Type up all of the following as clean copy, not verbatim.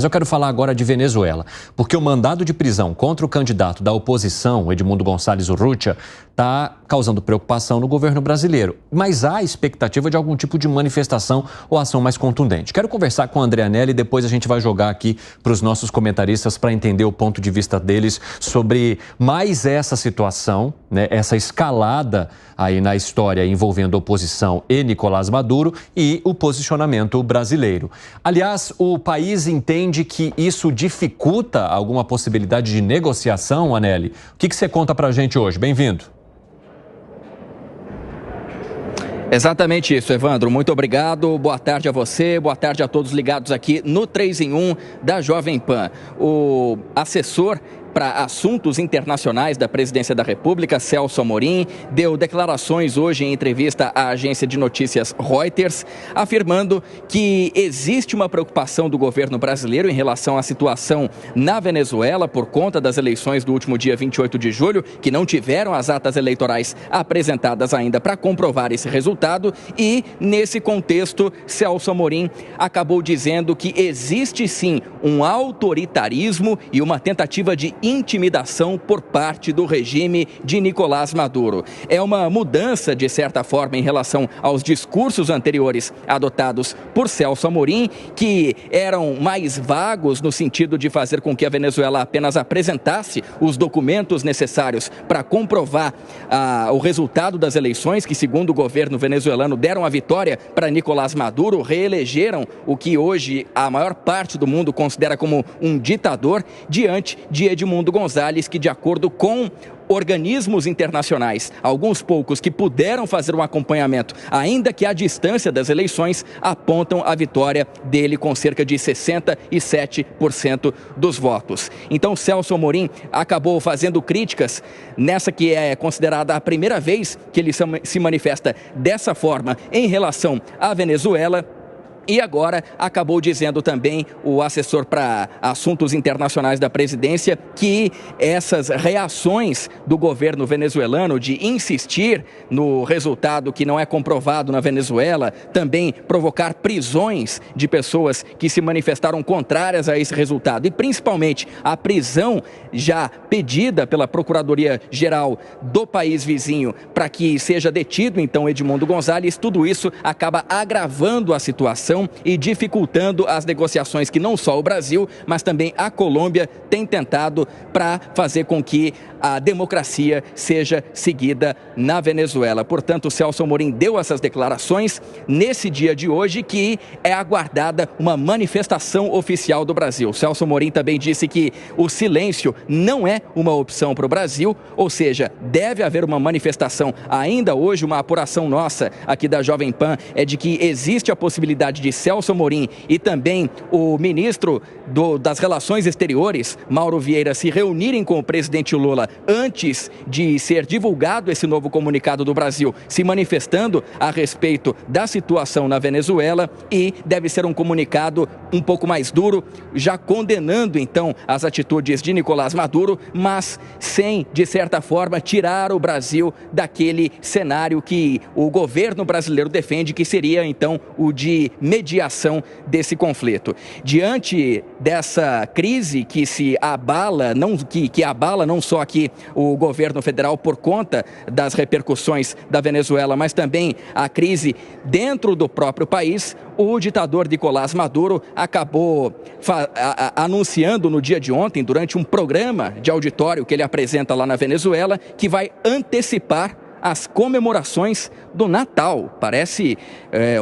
Mas eu quero falar agora de Venezuela, porque o mandado de prisão contra o candidato da oposição, Edmundo Gonçalves Urrutia, está causando preocupação no governo brasileiro. Mas há expectativa de algum tipo de manifestação ou ação mais contundente. Quero conversar com a Andrea Anelli e depois a gente vai jogar aqui para os nossos comentaristas para entender o ponto de vista deles sobre mais essa situação, né, essa escalada aí na história envolvendo oposição e Nicolás Maduro e o posicionamento brasileiro. Aliás, o país entende que isso dificulta alguma possibilidade de negociação, Anelli? O que você conta para a gente hoje? Bem-vindo. Exatamente isso, Evandro. Muito obrigado. Boa tarde a você, boa tarde a todos ligados aqui no 3 em 1 da Jovem Pan. O assessor para assuntos internacionais da Presidência da República, Celso Amorim, deu declarações hoje em entrevista à agência de notícias Reuters, afirmando que existe uma preocupação do governo brasileiro em relação à situação na Venezuela por conta das eleições do último dia 28 de julho, que não tiveram as atas eleitorais apresentadas ainda para comprovar esse resultado. E, nesse contexto, Celso Amorim acabou dizendo que existe sim um autoritarismo e uma tentativa de intimidação por parte do regime de Nicolás Maduro. É uma mudança, de certa forma, em relação aos discursos anteriores adotados por Celso Amorim, que eram mais vagos no sentido de fazer com que a Venezuela apenas apresentasse os documentos necessários para comprovar o resultado das eleições, que, segundo o governo venezuelano, deram a vitória para Nicolás Maduro, reelegeram o que hoje a maior parte do mundo considera como um ditador, diante de Edmundo Gonçalves, que, de acordo com organismos internacionais, alguns poucos que puderam fazer um acompanhamento, ainda que à distância das eleições, apontam a vitória dele com cerca de 67% dos votos. Então, Celso Amorim acabou fazendo críticas nessa que é considerada a primeira vez que ele se manifesta dessa forma em relação à Venezuela. E agora acabou dizendo também o assessor para assuntos internacionais da presidência que essas reações do governo venezuelano de insistir no resultado que não é comprovado na Venezuela, também provocar prisões de pessoas que se manifestaram contrárias a esse resultado e principalmente a prisão já pedida pela Procuradoria-Geral do país vizinho para que seja detido então Edmundo Gonçalves, tudo isso acaba agravando a situação e dificultando as negociações que não só o Brasil, mas também a Colômbia tem tentado para fazer com que a democracia seja seguida na Venezuela. Portanto, o Celso Amorim deu essas declarações nesse dia de hoje, que é aguardada uma manifestação oficial do Brasil. Celso Amorim também disse que o silêncio não é uma opção para o Brasil, ou seja, deve haver uma manifestação ainda hoje. Uma apuração nossa aqui da Jovem Pan é de que existe a possibilidade de Celso Amorim e também o ministro das Relações Exteriores, Mauro Vieira, se reunirem com o presidente Lula antes de ser divulgado esse novo comunicado do Brasil, se manifestando a respeito da situação na Venezuela, e deve ser um comunicado um pouco mais duro, já condenando então as atitudes de Nicolás Maduro, mas sem, de certa forma, tirar o Brasil daquele cenário que o governo brasileiro defende, que seria então o de mediação desse conflito. Diante dessa crise que se abala, que abala não só aqui o governo federal por conta das repercussões da Venezuela, mas também a crise dentro do próprio país, o ditador Nicolás Maduro acabou anunciando no dia de ontem, durante um programa de auditório que ele apresenta lá na Venezuela, que vai antecipar as comemorações do Natal. Parece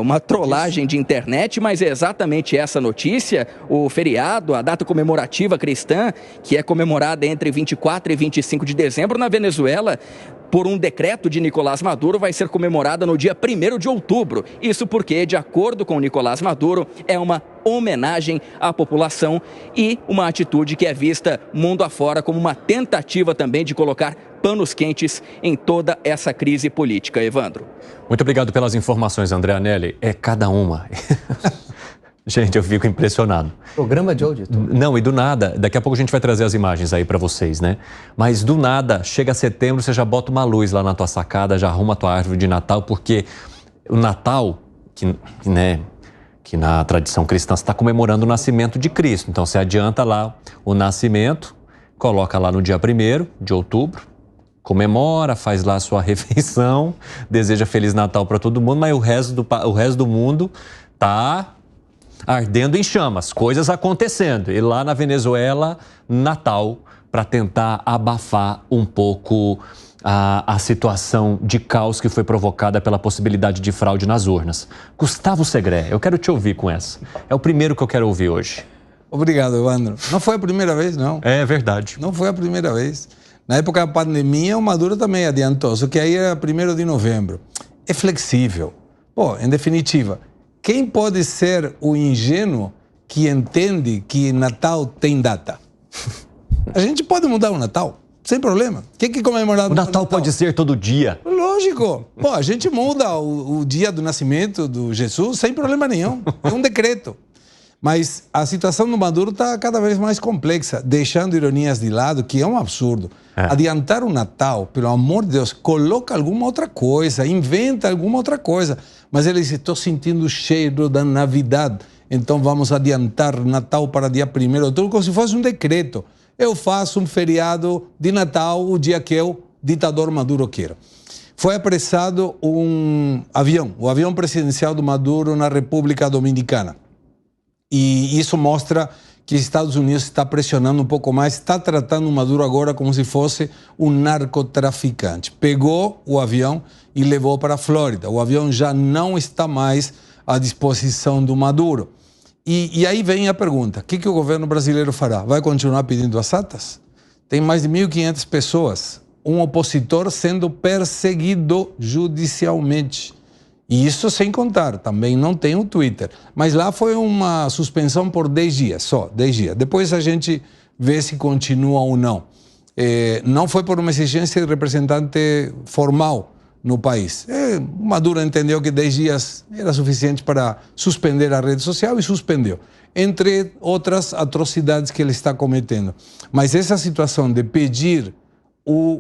uma trollagem de internet, mas é exatamente essa notícia. O feriado, a data comemorativa cristã, que é comemorada entre 24 e 25 de dezembro na Venezuela, por um decreto de Nicolás Maduro, vai ser comemorada no dia 1º de outubro. Isso porque, de acordo com Nicolás Maduro, é uma homenagem à população e uma atitude que é vista mundo afora como uma tentativa também de colocar panos quentes em toda essa crise política. Evandro. Muito obrigado pelas informações, Andrea Anelli. É cada uma. Gente, eu fico impressionado. Programa de auditor. Não, e do nada, daqui a pouco a gente vai trazer as imagens aí para vocês, né? Mas do nada, chega setembro, você já bota uma luz lá na tua sacada, já arruma a tua árvore de Natal, porque o Natal, que que na tradição cristã está comemorando o nascimento de Cristo. Então, você adianta lá o nascimento, coloca lá no dia 1º de outubro, comemora, faz lá a sua refeição, deseja Feliz Natal para todo mundo, mas o resto do mundo está ardendo em chamas, coisas acontecendo. E lá na Venezuela, Natal, para tentar abafar um pouco a situação de caos que foi provocada pela possibilidade de fraude nas urnas. Gustavo Segré, eu quero te ouvir com essa. É o primeiro que eu quero ouvir hoje. Obrigado, Evandro. Não foi a primeira vez, não. É verdade. Não foi a primeira vez. Na época da pandemia, o Maduro também adiantou, só que aí era 1º de novembro. É flexível. Pô, em definitiva, quem pode ser o ingênuo que entende que Natal tem data? A gente pode mudar o Natal, sem problema. Quem que comemorar o Natal? Pode ser todo dia. Lógico. Pô, a gente muda o dia do nascimento do Jesus sem problema nenhum. É um decreto. Mas a situação do Maduro está cada vez mais complexa, deixando ironias de lado, que é um absurdo. Adiantar o Natal, pelo amor de Deus, coloca alguma outra coisa, inventa alguma outra coisa. Mas ele diz, estou sentindo o cheiro da Navidade, então vamos adiantar Natal para dia 1º de outubro, como se fosse um decreto. Eu faço um feriado de Natal o dia que o ditador Maduro queira. Foi apressado um avião, o avião presidencial do Maduro na República Dominicana. E isso mostra que os Estados Unidos está pressionando um pouco mais, está tratando o Maduro agora como se fosse um narcotraficante. Pegou o avião e levou para a Flórida. O avião já não está mais à disposição do Maduro. E aí vem a pergunta, o que o governo brasileiro fará? Vai continuar pedindo as atas? Tem mais de 1.500 pessoas, um opositor sendo perseguido judicialmente. E isso sem contar, também não tem o Twitter. Mas lá foi uma suspensão por 10 dias, só 10 dias. Depois a gente vê se continua ou não. Não foi por uma exigência de representante formal no país. O Maduro entendeu que 10 dias era suficiente para suspender a rede social e suspendeu. Entre outras atrocidades que ele está cometendo. Mas essa situação de pedir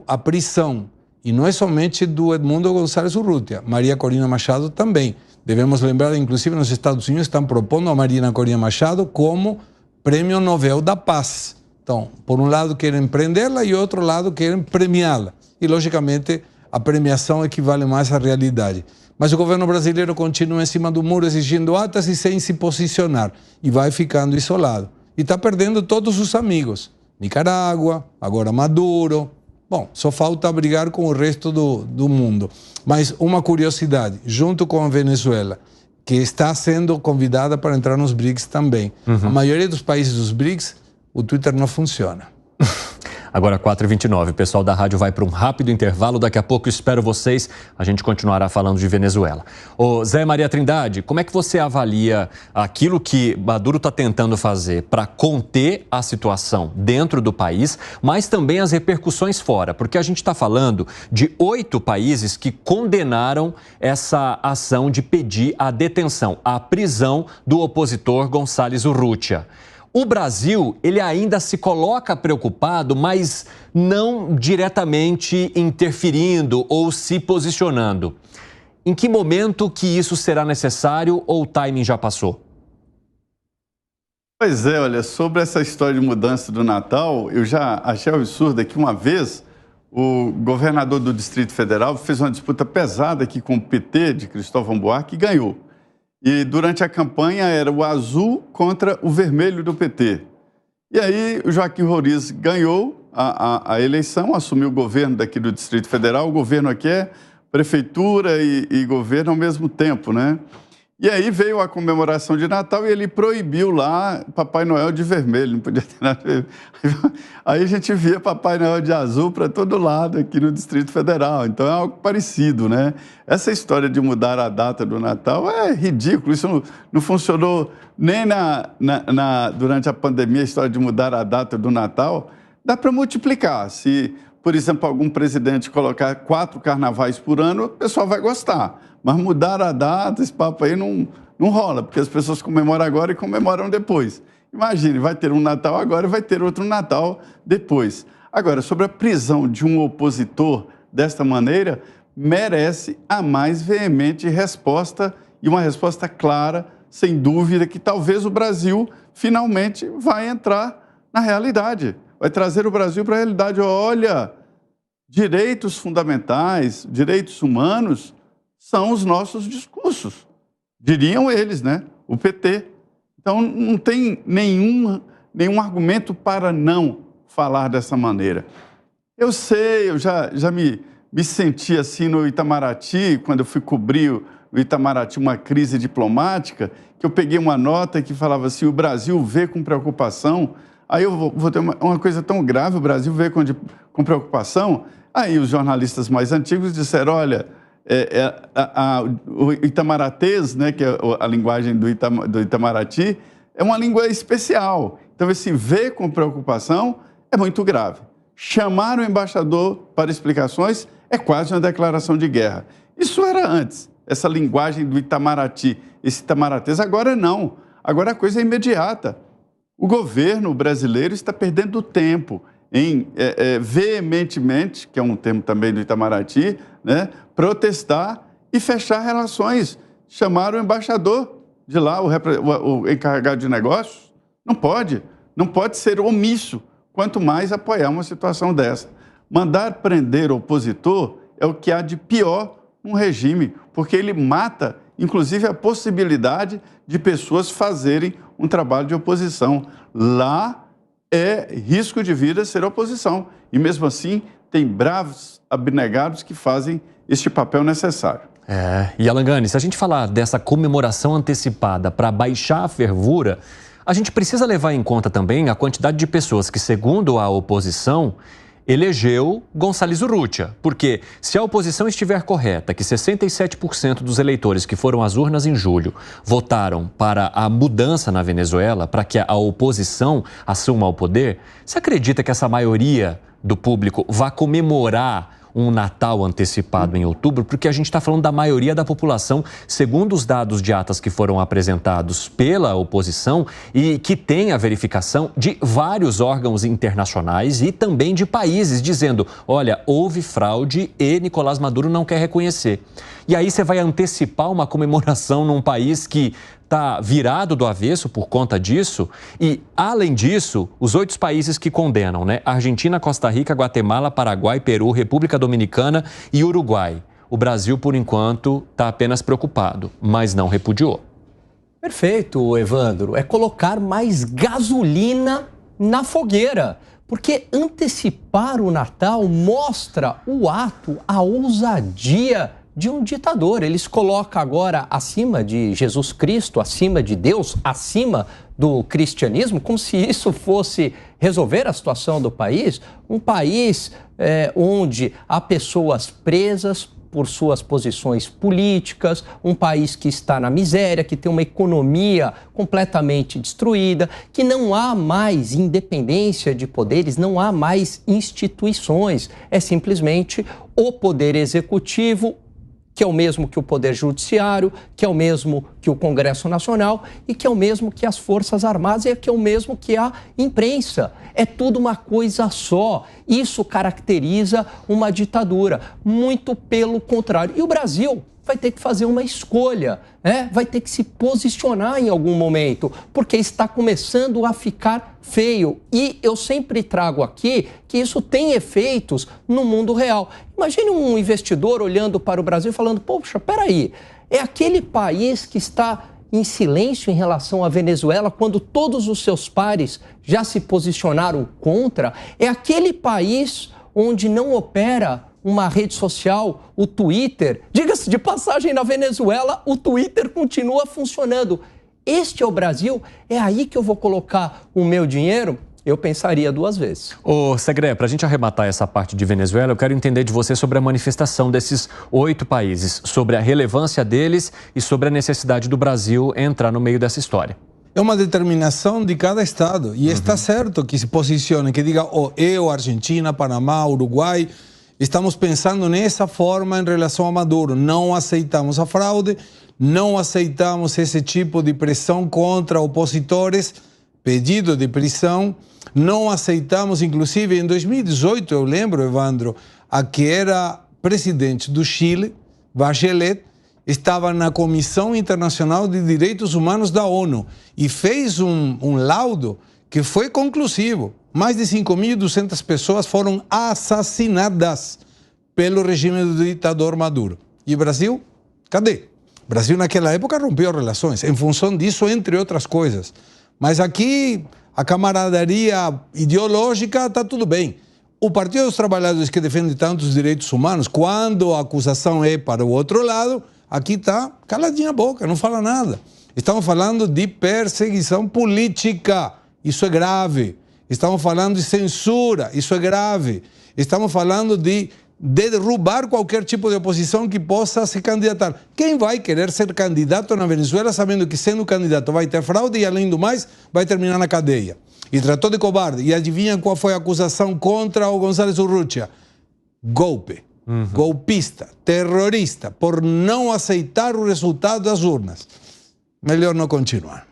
a prisão, e não é somente do Edmundo González Urrutia, Maria Corina Machado também. Devemos lembrar, inclusive nos Estados Unidos estão propondo a Maria Corina Machado como Prêmio Nobel da Paz. Então, por um lado querem prendê-la e outro lado querem premiá-la. E, logicamente, a premiação equivale mais à realidade. Mas o governo brasileiro continua em cima do muro exigindo atas e sem se posicionar. E vai ficando isolado. E está perdendo todos os amigos. Nicarágua, agora Maduro. Bom, só falta brigar com o resto do mundo. Mas uma curiosidade, junto com a Venezuela, que está sendo convidada para entrar nos BRICS também. A maioria dos países dos BRICS, o Twitter não funciona. Agora 4h29, o pessoal da rádio vai para um rápido intervalo, daqui a pouco espero vocês, a gente continuará falando de Venezuela. Ô Zé Maria Trindade, como é que você avalia aquilo que Maduro está tentando fazer para conter a situação dentro do país, mas também as repercussões fora? Porque a gente está falando de 8 países que condenaram essa ação de pedir a detenção, a prisão do opositor González Urrutia. O Brasil, ele ainda se coloca preocupado, mas não diretamente interferindo ou se posicionando. Em que momento que isso será necessário ou o timing já passou? Pois é, olha, sobre essa história de mudança do Natal, eu já achei absurdo que uma vez o governador do Distrito Federal fez uma disputa pesada aqui com o PT de Cristóvão Buarque e ganhou. E durante a campanha era o azul contra o vermelho do PT. E aí o Joaquim Roriz ganhou a eleição, assumiu o governo daqui do Distrito Federal. O governo aqui é prefeitura e governo ao mesmo tempo, né? E aí veio a comemoração de Natal e ele proibiu lá Papai Noel de vermelho, não podia ter nada. Aí a gente via Papai Noel de azul para todo lado aqui no Distrito Federal. Então é algo parecido, né? Essa história de mudar a data do Natal é ridículo. Isso não funcionou nem durante a pandemia, a história de mudar a data do Natal. Dá para multiplicar. Se, por exemplo, algum presidente colocar 4 carnavais por ano, o pessoal vai gostar. Mas mudar a data, esse papo aí não rola, porque as pessoas comemoram agora e comemoram depois. Imagine, vai ter um Natal agora e vai ter outro Natal depois. Agora, sobre a prisão de um opositor desta maneira, merece a mais veemente resposta e uma resposta clara sem dúvida, que talvez o Brasil finalmente vai entrar na realidade, vai trazer o Brasil para a realidade. Olha, direitos fundamentais, direitos humanos são os nossos discursos, diriam eles, né? O PT. Então, não tem nenhum argumento para não falar dessa maneira. Eu sei, eu já me senti assim no Itamaraty, quando eu fui cobrir no Itamaraty uma crise diplomática, que eu peguei uma nota que falava assim, o Brasil vê com preocupação. Aí eu vou ter uma coisa tão grave, o Brasil vê com preocupação. Aí os jornalistas mais antigos disseram, olha, o itamaratês, né, que é a linguagem do Itamaraty, é uma língua especial. Então, esse ver com preocupação é muito grave. Chamar o embaixador para explicações é quase uma declaração de guerra. Isso era antes, essa linguagem do Itamaraty, esse itamaratês. Agora não, agora a coisa é imediata. O governo brasileiro está perdendo tempo em veementemente, que é um termo também do Itamaraty, né, protestar e fechar relações. Chamar o embaixador de lá, o encarregado de negócios, não pode ser omisso, quanto mais apoiar uma situação dessa. Mandar prender opositor é o que há de pior num regime, porque ele mata, inclusive, a possibilidade de pessoas fazerem um trabalho de oposição. Lá é risco de vida ser oposição. E mesmo assim, tem bravos abnegados que fazem este papel necessário. E Alangani, se a gente falar dessa comemoração antecipada para baixar a fervura, a gente precisa levar em conta também a quantidade de pessoas que, segundo a oposição, elegeu Gonçalves Urrutia. Porque se a oposição estiver correta, que 67% dos eleitores que foram às urnas em julho votaram para a mudança na Venezuela, para que a oposição assuma o poder, você acredita que essa maioria do público vai comemorar um Natal antecipado em outubro? Porque a gente está falando da maioria da população, segundo os dados de atas que foram apresentados pela oposição e que tem a verificação de vários órgãos internacionais e também de países dizendo, olha, houve fraude e Nicolás Maduro não quer reconhecer. E aí você vai antecipar uma comemoração num país que está virado do avesso por conta disso. E, além disso, os 8 países que condenam, né? Argentina, Costa Rica, Guatemala, Paraguai, Peru, República Dominicana e Uruguai. O Brasil, por enquanto, está apenas preocupado, mas não repudiou. Perfeito, Evandro. É colocar mais gasolina na fogueira. Porque antecipar o Natal mostra o ato, a ousadia de um ditador. Eles colocam agora acima de Jesus Cristo, acima de Deus, acima do cristianismo, como se isso fosse resolver a situação do país. Um país onde há pessoas presas por suas posições políticas, um país que está na miséria, que tem uma economia completamente destruída, que não há mais independência de poderes, não há mais instituições. É simplesmente o poder executivo, que é o mesmo que o Poder Judiciário, que é o mesmo que o Congresso Nacional e que é o mesmo que as Forças Armadas e que é o mesmo que a imprensa. É tudo uma coisa só. Isso caracteriza uma ditadura. Muito pelo contrário. E o Brasil vai ter que fazer uma escolha, né? Vai ter que se posicionar em algum momento, porque está começando a ficar feio. E eu sempre trago aqui que isso tem efeitos no mundo real. Imagine um investidor olhando para o Brasil e falando, poxa, peraí, é aquele país que está em silêncio em relação à Venezuela, quando todos os seus pares já se posicionaram contra? É aquele país onde não opera uma rede social, o Twitter. Diga-se de passagem, na Venezuela, o Twitter continua funcionando. Este é o Brasil? É aí que eu vou colocar o meu dinheiro? Eu pensaria 2 vezes. Ô, Segré, para a gente arrematar essa parte de Venezuela, eu quero entender de você sobre a manifestação desses 8 países, sobre a relevância deles e sobre a necessidade do Brasil entrar no meio dessa história. É uma determinação de cada Estado. E está certo que se posicione, que diga, eu, Argentina, Panamá, Uruguai, estamos pensando nessa forma em relação a Maduro. Não aceitamos a fraude, não aceitamos esse tipo de pressão contra opositores, pedido de prisão. Não aceitamos, inclusive, em 2018, eu lembro, Evandro, a que era presidente do Chile, Bachelet, estava na Comissão Internacional de Direitos Humanos da ONU e fez um laudo que foi conclusivo. Mais de 5.200 pessoas foram assassinadas pelo regime do ditador Maduro. E o Brasil? Cadê? O Brasil naquela época rompeu relações, em função disso, entre outras coisas. Mas aqui a camaraderia ideológica está tudo bem. O Partido dos Trabalhadores, que defende tantos direitos humanos, quando a acusação é para o outro lado, aqui está caladinha a boca, não fala nada. Estamos falando de perseguição política, isso é grave. Estamos falando de censura, isso é grave. Estamos falando de derrubar qualquer tipo de oposição que possa se candidatar. Quem vai querer ser candidato na Venezuela sabendo que sendo candidato vai ter fraude e, além do mais, vai terminar na cadeia? E tratou de covarde. E adivinha qual foi a acusação contra o González Urrutia? Golpe. Golpista, terrorista, por não aceitar o resultado das urnas. Melhor não continuar.